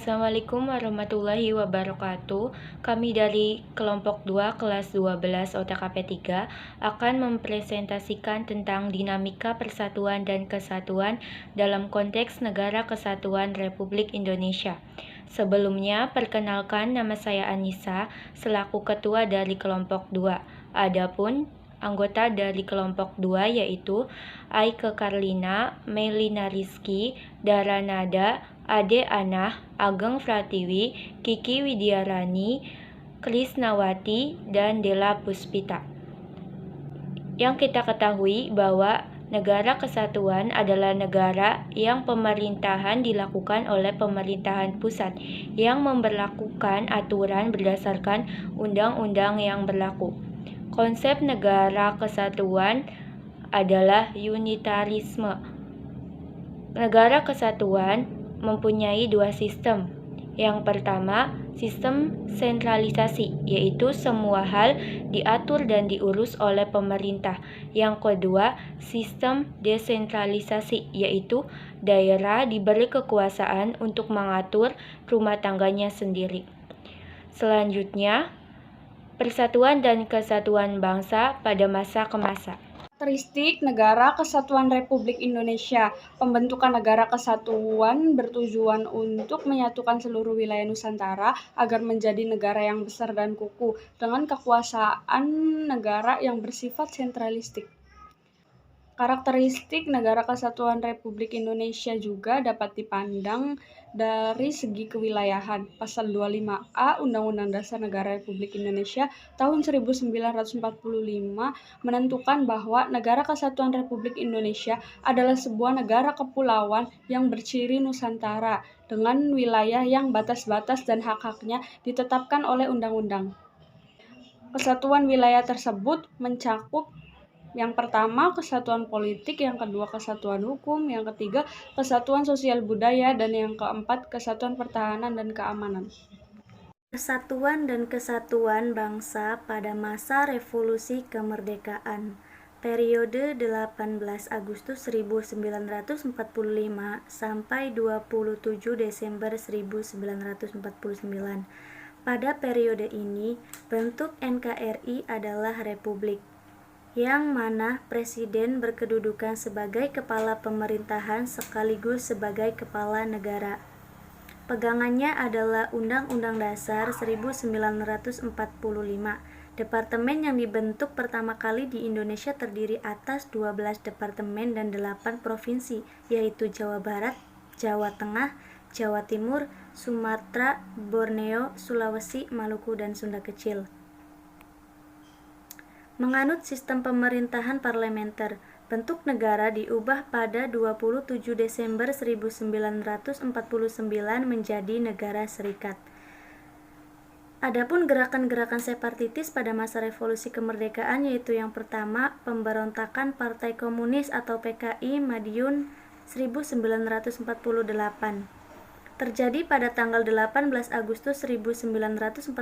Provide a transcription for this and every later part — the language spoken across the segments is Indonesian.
Assalamualaikum warahmatullahi wabarakatuh. Kami dari kelompok 2 kelas 12 OTKP 3 akan mempresentasikan tentang dinamika persatuan dan kesatuan dalam konteks Negara Kesatuan Republik Indonesia. Sebelumnya, perkenalkan nama saya Anissa selaku ketua dari kelompok 2. Adapun anggota dari kelompok 2 yaitu Aike Karlina, Melina Rizky, Dara Nada, Ade Anah, Ageng Pratiwi, Kiki Widiarani, Krisnawati, dan Della Puspita. Yang kita ketahui bahwa negara kesatuan adalah negara yang pemerintahan dilakukan oleh pemerintahan pusat yang memberlakukan aturan berdasarkan undang-undang yang berlaku. Konsep negara kesatuan adalah unitarisme. Negara kesatuan mempunyai dua sistem. Yang pertama, sistem sentralisasi, yaitu semua hal diatur dan diurus oleh pemerintah. Yang kedua, sistem desentralisasi, yaitu daerah diberi kekuasaan untuk mengatur rumah tangganya sendiri. Selanjutnya, persatuan dan kesatuan bangsa pada masa ke masa. Karakteristik Negara Kesatuan Republik Indonesia. Pembentukan Negara Kesatuan bertujuan untuk menyatukan seluruh wilayah Nusantara agar menjadi negara yang besar dan kukuh dengan kekuasaan negara yang bersifat sentralistik. Karakteristik Negara Kesatuan Republik Indonesia juga dapat dipandang dari segi kewilayahan. Pasal 25A Undang-Undang Dasar Negara Republik Indonesia tahun 1945 menentukan bahwa Negara Kesatuan Republik Indonesia adalah sebuah negara kepulauan yang berciri Nusantara dengan wilayah yang batas-batas dan hak-haknya ditetapkan oleh undang-undang. Kesatuan wilayah tersebut mencakup yang pertama, kesatuan politik, yang kedua, kesatuan hukum, yang ketiga, kesatuan sosial budaya, dan yang keempat, kesatuan pertahanan dan keamanan. Persatuan dan kesatuan bangsa pada masa revolusi kemerdekaan. Periode 18 Agustus 1945 sampai 27 Desember 1949. Pada periode ini, bentuk NKRI adalah republik, yang mana presiden berkedudukan sebagai kepala pemerintahan sekaligus sebagai kepala negara. Pegangannya adalah Undang-Undang Dasar 1945. Departemen yang dibentuk pertama kali di Indonesia terdiri atas 12 departemen dan 8 provinsi, yaitu Jawa Barat, Jawa Tengah, Jawa Timur, Sumatera, Borneo, Sulawesi, Maluku, dan Sunda Kecil. Menganut sistem pemerintahan parlementer, bentuk negara diubah pada 27 Desember 1949 menjadi negara serikat. Adapun gerakan-gerakan separatis pada masa revolusi kemerdekaan yaitu yang pertama, pemberontakan Partai Komunis atau PKI Madiun 1948. Terjadi pada tanggal 18 Agustus 1948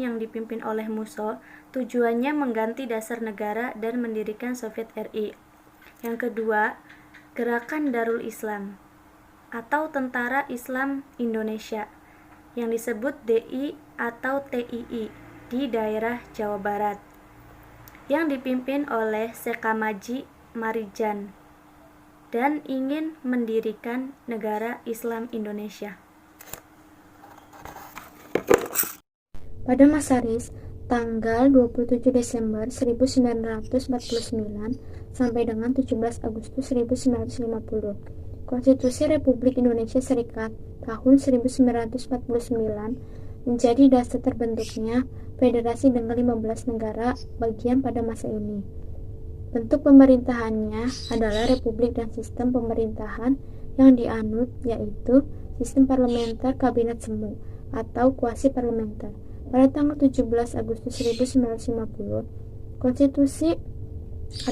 yang dipimpin oleh Musso. Tujuannya mengganti dasar negara dan mendirikan Soviet RI. Yang kedua, Gerakan Darul Islam atau Tentara Islam Indonesia yang disebut DI atau TII di daerah Jawa Barat yang dipimpin oleh Sekamaji Marijan dan ingin mendirikan negara Islam Indonesia. Pada masa RIS, tanggal 27 Desember 1949 sampai dengan 17 Agustus 1950, Konstitusi Republik Indonesia Serikat tahun 1949 menjadi dasar terbentuknya federasi dengan 15 negara bagian pada masa ini. Bentuk pemerintahannya adalah republik dan sistem pemerintahan yang dianut yaitu sistem parlementer kabinet semu atau kuasi parlementer. Pada tanggal 17 Agustus 1950, konstitusi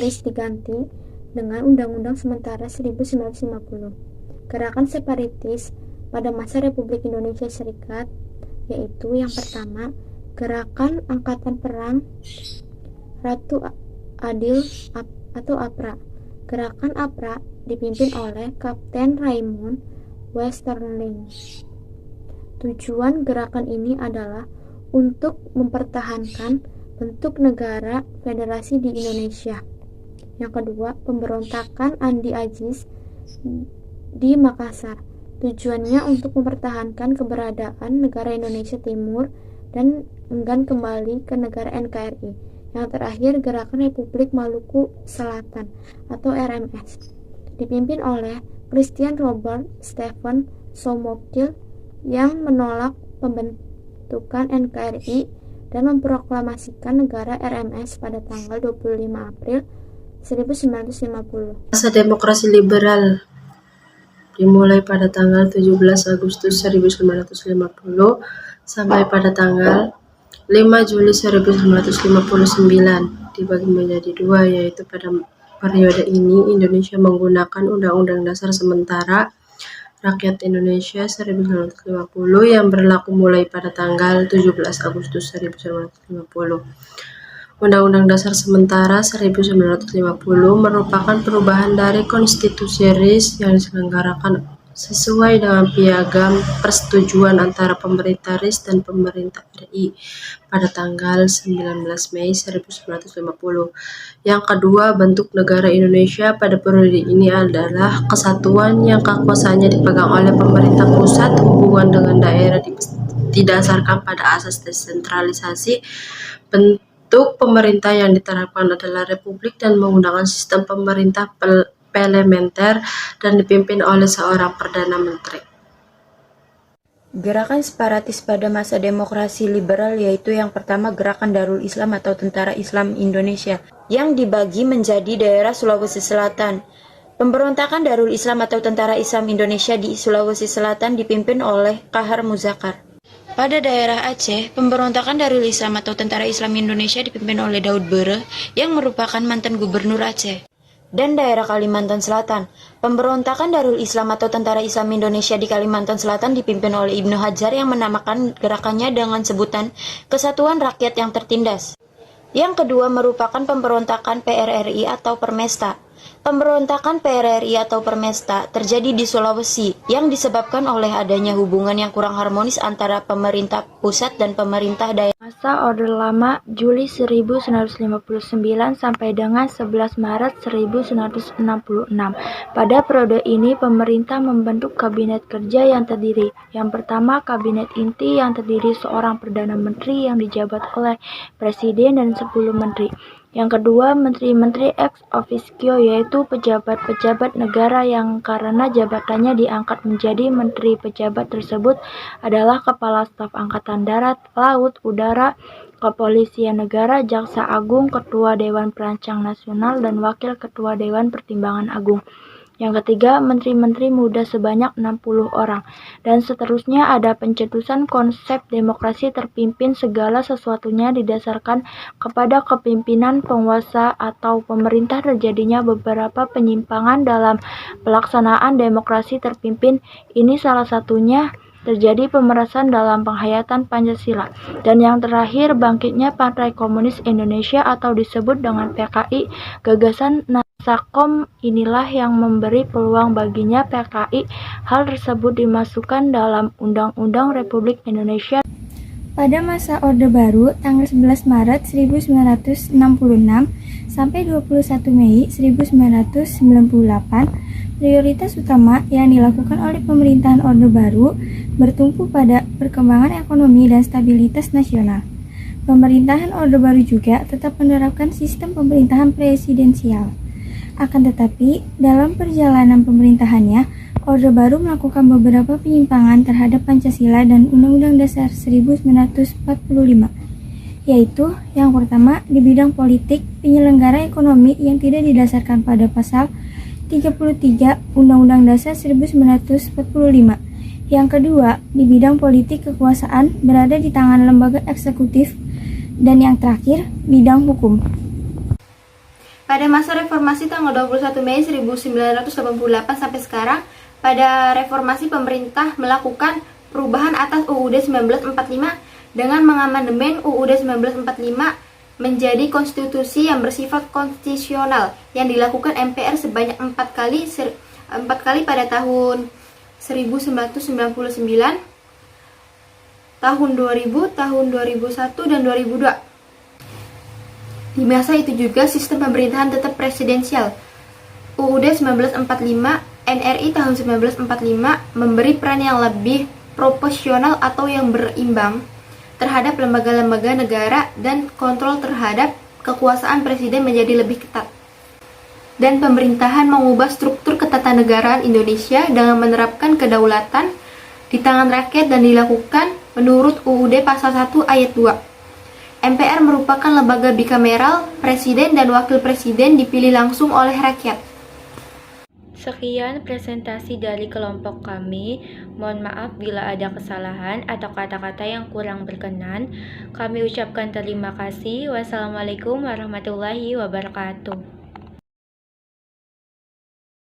RIS diganti dengan Undang-Undang Sementara 1950. Gerakan separatis pada masa Republik Indonesia Serikat yaitu yang pertama, Gerakan Angkatan Perang Ratu Adil atau APRA. Gerakan APRA dipimpin oleh Kapten Raymond Westerling. Tujuan gerakan ini adalah untuk mempertahankan bentuk negara federasi di Indonesia. Yang kedua, pemberontakan Andi Aziz di Makassar. Tujuannya untuk mempertahankan keberadaan negara Indonesia Timur dan enggan kembali ke negara NKRI. Yang terakhir, Gerakan Republik Maluku Selatan atau RMS, dipimpin oleh Christian Robert Stephen Somokil yang menolak pembentukan NKRI dan memproklamasikan negara RMS pada tanggal 25 April 1950. Masa demokrasi liberal dimulai pada tanggal 17 Agustus 1950 sampai pada tanggal 5 Juli 1959, dibagi menjadi dua, yaitu pada periode ini Indonesia menggunakan Undang-Undang Dasar Sementara Rakyat Indonesia 1950 yang berlaku mulai pada tanggal 17 Agustus 1950. Undang-Undang Dasar Sementara 1950 merupakan perubahan dari Konstitusi RIS yang diselenggarakan sesuai dengan piagam persetujuan antara pemerintah RIS dan pemerintah RI pada tanggal 19 Mei 1950. Yang kedua, bentuk negara Indonesia pada periode ini adalah kesatuan yang kekuasaannya dipegang oleh pemerintah pusat. Hubungan dengan daerah didasarkan pada asas desentralisasi. Bentuk pemerintah yang diterapkan adalah republik dan menggunakan sistem pemerintah parlementer dan dipimpin oleh seorang Perdana Menteri. Gerakan separatis pada masa demokrasi liberal yaitu yang pertama Gerakan Darul Islam atau Tentara Islam Indonesia yang dibagi menjadi daerah Sulawesi Selatan. Pemberontakan Darul Islam atau Tentara Islam Indonesia di Sulawesi Selatan dipimpin oleh Kahar Muzakar. Pada daerah Aceh, pemberontakan Darul Islam atau Tentara Islam Indonesia dipimpin oleh Daud Bere yang merupakan mantan gubernur Aceh. Dan daerah Kalimantan Selatan, pemberontakan Darul Islam atau Tentara Islam Indonesia di Kalimantan Selatan dipimpin oleh Ibnu Hajar yang menamakan gerakannya dengan sebutan Kesatuan Rakyat yang Tertindas. Yang kedua merupakan pemberontakan PRRI atau Permesta. Pemberontakan PRRI atau Permesta terjadi di Sulawesi yang disebabkan oleh adanya hubungan yang kurang harmonis antara pemerintah pusat dan pemerintah daerah. Masa Orde Lama Juli 1959 sampai dengan 11 Maret 1966. Pada periode ini pemerintah membentuk kabinet kerja yang terdiri yang pertama kabinet inti yang terdiri seorang Perdana Menteri yang dijabat oleh Presiden dan 10 menteri. Yang kedua, menteri-menteri ex officio yaitu pejabat-pejabat negara yang karena jabatannya diangkat menjadi menteri. Pejabat tersebut adalah Kepala Staf Angkatan Darat, Laut, Udara, Kepolisian Negara, Jaksa Agung, Ketua Dewan Perancang Nasional, dan Wakil Ketua Dewan Pertimbangan Agung. Yang ketiga, menteri-menteri muda sebanyak 60 orang. Dan seterusnya ada pencetusan konsep demokrasi terpimpin segala sesuatunya didasarkan kepada kepimpinan penguasa atau pemerintah. Terjadinya beberapa penyimpangan dalam pelaksanaan demokrasi terpimpin. Ini salah satunya terjadi pemerasan dalam penghayatan Pancasila. Dan yang terakhir, bangkitnya Partai Komunis Indonesia atau disebut dengan PKI. Gagasan Nasakom inilah yang memberi peluang baginya PKI. Hal tersebut dimasukkan dalam Undang-Undang Republik Indonesia. Pada masa Orde Baru, tanggal 11 Maret 1966 sampai 21 Mei 1998, prioritas utama yang dilakukan oleh pemerintahan Orde Baru bertumpu pada perkembangan ekonomi dan stabilitas nasional. Pemerintahan Orde Baru juga tetap menerapkan sistem pemerintahan presidensial. Akan tetapi, dalam perjalanan pemerintahannya, Orde Baru melakukan beberapa penyimpangan terhadap Pancasila dan Undang-Undang Dasar 1945, yaitu yang pertama di bidang politik, penyelenggara ekonomi yang tidak didasarkan pada pasal 33 Undang-Undang Dasar 1945. Yang kedua, di bidang politik kekuasaan berada di tangan lembaga eksekutif. Dan yang terakhir, bidang hukum. Pada masa reformasi tanggal 21 Mei 1988 sampai sekarang, pada reformasi pemerintah melakukan perubahan atas UUD 1945 dengan mengamandemen UUD 1945 menjadi konstitusi yang bersifat konstitusional yang dilakukan MPR sebanyak 4 kali pada tahun 1999, tahun 2000, tahun 2001, dan 2002. Di masa itu juga sistem pemerintahan tetap presidensial. UUD 1945, NRI tahun 1945 memberi peran yang lebih proporsional atau yang berimbang terhadap lembaga-lembaga negara dan kontrol terhadap kekuasaan presiden menjadi lebih ketat. Dan pemerintahan mengubah struktur ketatanegaraan Indonesia dengan menerapkan kedaulatan di tangan rakyat dan dilakukan menurut UUD Pasal 1 Ayat 2. MPR merupakan lembaga bikameral, presiden dan wakil presiden dipilih langsung oleh rakyat. Sekian presentasi dari kelompok kami. Mohon maaf bila ada kesalahan atau kata-kata yang kurang berkenan. Kami ucapkan terima kasih. Wassalamualaikum warahmatullahi wabarakatuh.